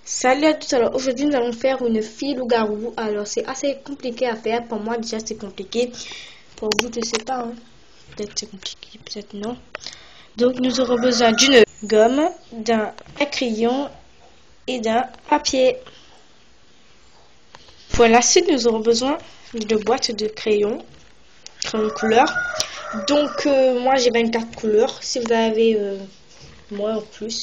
Salut à tous, alors aujourd'hui nous allons faire une fille loup-garou. Alors c'est assez compliqué à faire, pour moi déjà c'est compliqué, pour vous je sais pas, hein. Peut-être c'est compliqué, peut-être non. Donc nous aurons besoin d'une gomme, d'un crayon et d'un papier. Pour la suite nous aurons besoin d'une boîte de crayons, crayon couleur. Donc moi j'ai 24 couleurs, si vous avez moins ou plus.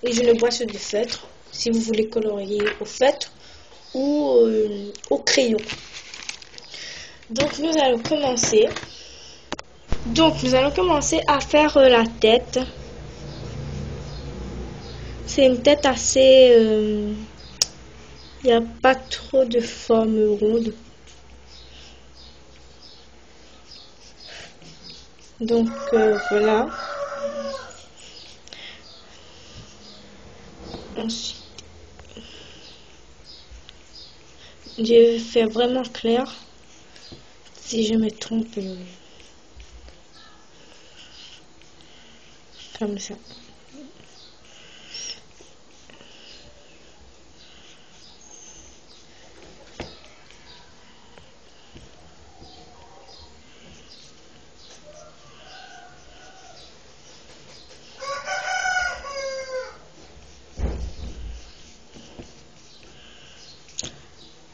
Et j'ai une boîte de feutre, si vous voulez colorier au feutre ou au crayon. Donc nous allons commencer. À faire la tête. C'est une tête assez... il n'y a pas trop de forme ronde. Donc voilà. Ensuite, je vais faire vraiment clair. Si je me trompe, comme ça.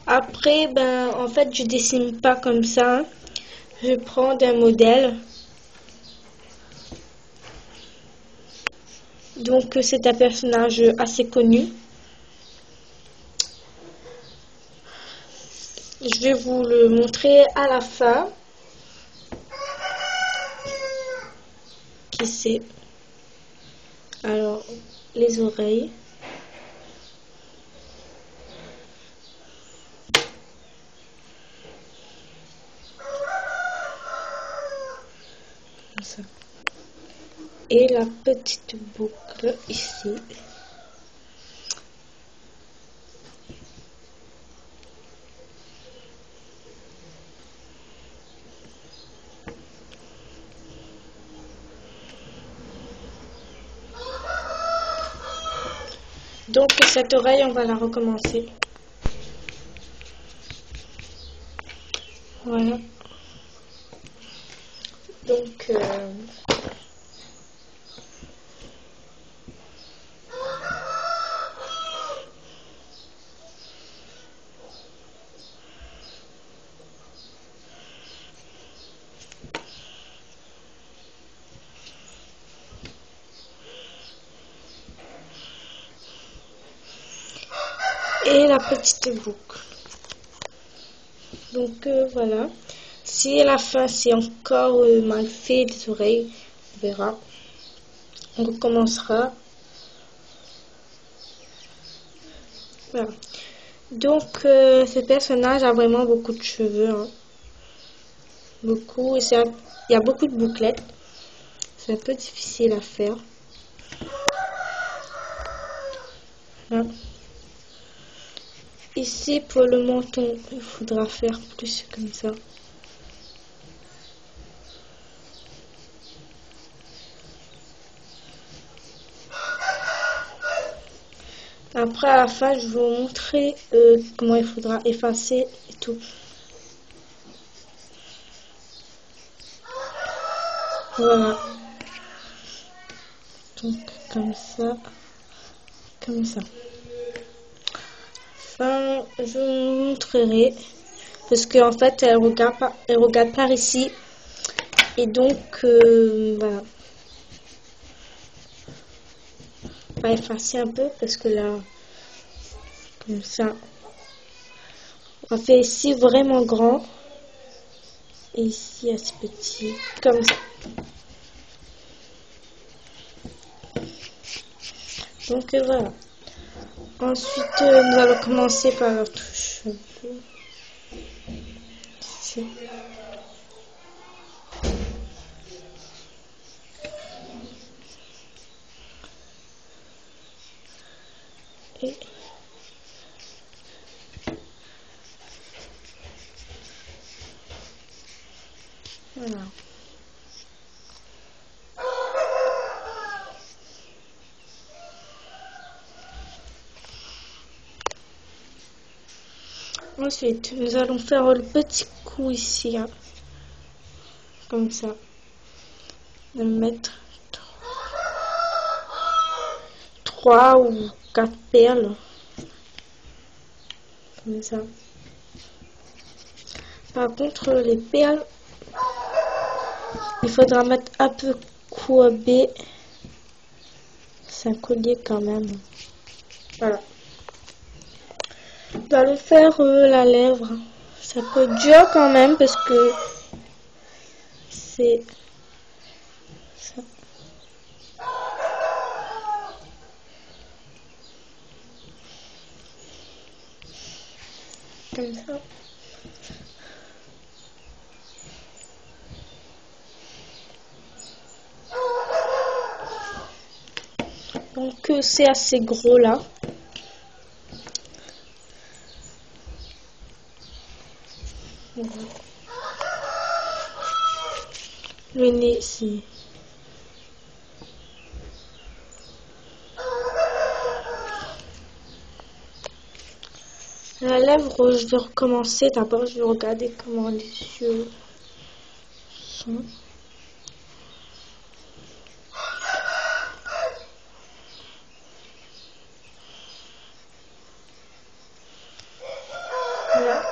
Après, ben, en fait, je dessine pas comme ça. Je prends un modèle. Donc, c'est un personnage assez connu. Je vais vous le montrer à la fin. Qui c'est? Alors, les oreilles. Comme ça. Et la petite boucle ici. Donc cette oreille, on va la recommencer. Voilà. Donc et la petite boucle. Donc voilà. Si à la fin c'est encore mal fait des oreilles, on verra. On recommencera. Voilà. Donc ce personnage a vraiment beaucoup de cheveux. Hein. Beaucoup. Et il y a beaucoup de bouclettes. C'est un peu difficile à faire. Voilà. Ici pour le menton, il faudra faire plus comme ça. Après, à la fin, je vais vous montrer comment il faudra effacer et tout. Voilà. Donc, comme ça. Comme ça. Enfin, je vous montrerai. Parce qu'en fait, elle regarde par ici. Et donc, voilà. On va effacer un peu parce que là, comme ça. On va faire ici vraiment grand. Et ici assez petit. Comme ça. Donc voilà. Ensuite, nous allons commencer par notre cheveux. Ici. Et voilà. Ensuite, nous allons faire le petit coup ici, hein, comme ça. De mettre 3 ou 4 perles, comme ça. Par contre, les perles, il faudra mettre un peu courbé. C'est un collier quand même. Voilà. Nous allons faire la lèvre. C'est un peu dur quand même parce que c'est ça. Comme ça. Donc c'est assez gros là. Voilà. Le nez ici. La lèvre, je vais recommencer. D'abord, je vais regarder comment les yeux sont. Voilà.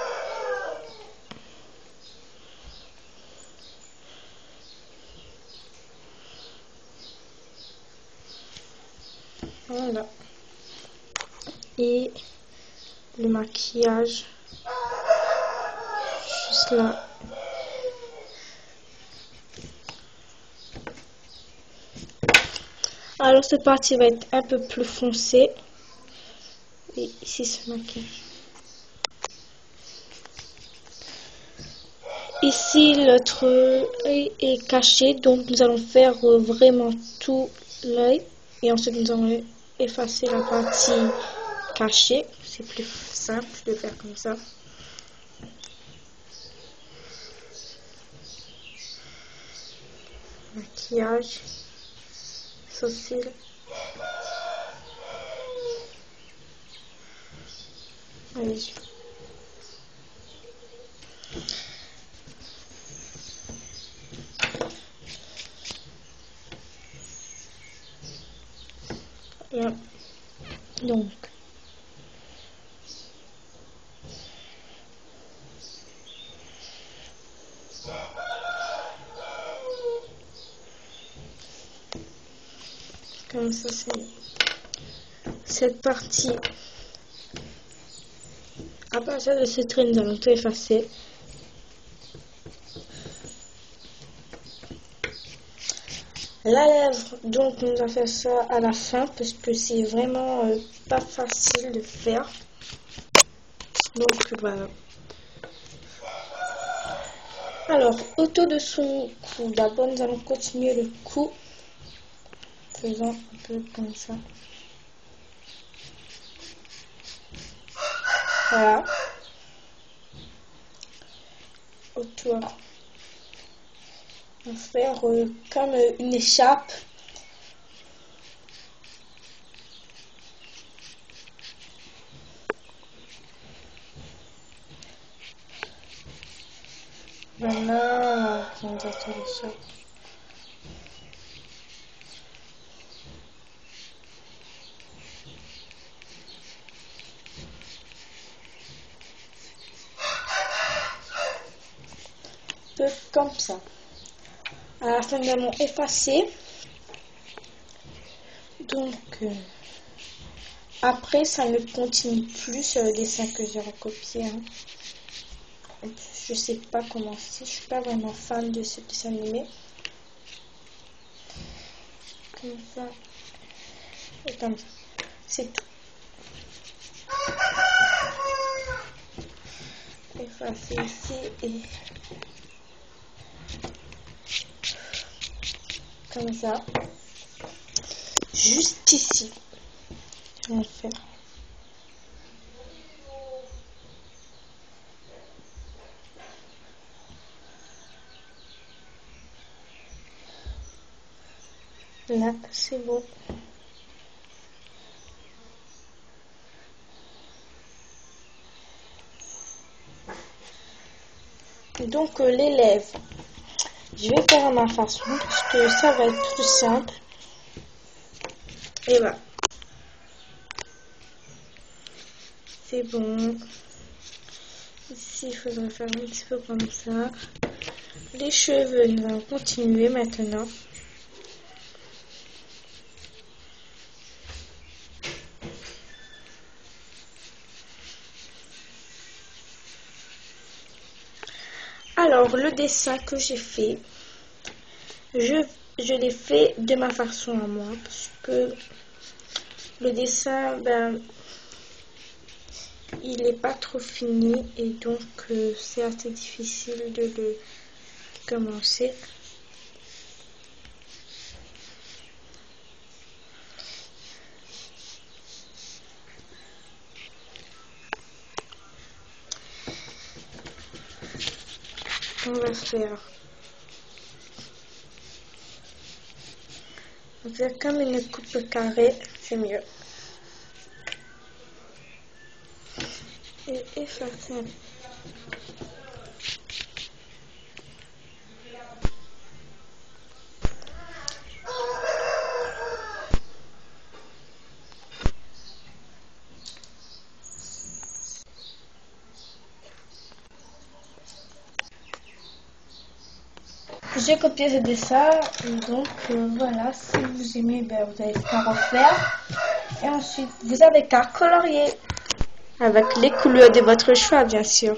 Voilà. Et le maquillage. Juste là. Alors cette partie va être un peu plus foncée. Et ici ce maquillage. Ici l'autre œil est caché, donc nous allons faire vraiment tout l'œil. Et ensuite nous allons effacer la partie cachée. C'est plus simple de faire comme ça. Maquillage, sourcils. Les yeux. Voilà. Donc, comme ça, c'est cette partie. À partir de cette trait, nous allons tout effacer. La lèvre, donc nous allons faire ça à la fin parce que c'est vraiment pas facile de faire. Donc voilà. Alors, autour de son cou, d'abord nous allons continuer le cou, faisant un peu comme ça. Voilà. Autour. On va faire comme une écharpe. Voilà, on va faire l'écharpe. Peu comme ça. À la fin, nous allons effacer. Donc, après, ça ne continue plus sur le dessin que j'ai recopié. Hein. Je sais pas comment c'est. Je suis pas vraiment fan de ce dessin animé. Comme ça. Et comme ça. C'est tout. Effacer ici et comme ça. Juste ici. Je vais faire. Là, c'est bon. Donc les lèvres, je vais faire à ma façon parce que ça va être tout simple. Et voilà. C'est bon. Ici, il faudrait faire un petit peu comme ça. Les cheveux, nous allons continuer maintenant. Alors, le dessin que j'ai fait, je l'ai fait de ma façon à moi parce que le dessin, ben, il n'est pas trop fini et donc c'est assez difficile de le commencer. On va faire comme une coupe carrée, c'est mieux. Et effacer. J'ai copié ce dessin, et donc voilà, si vous aimez, ben, vous avez qu'à refaire. Et ensuite, vous avez qu'à colorier avec les couleurs de votre choix, bien sûr.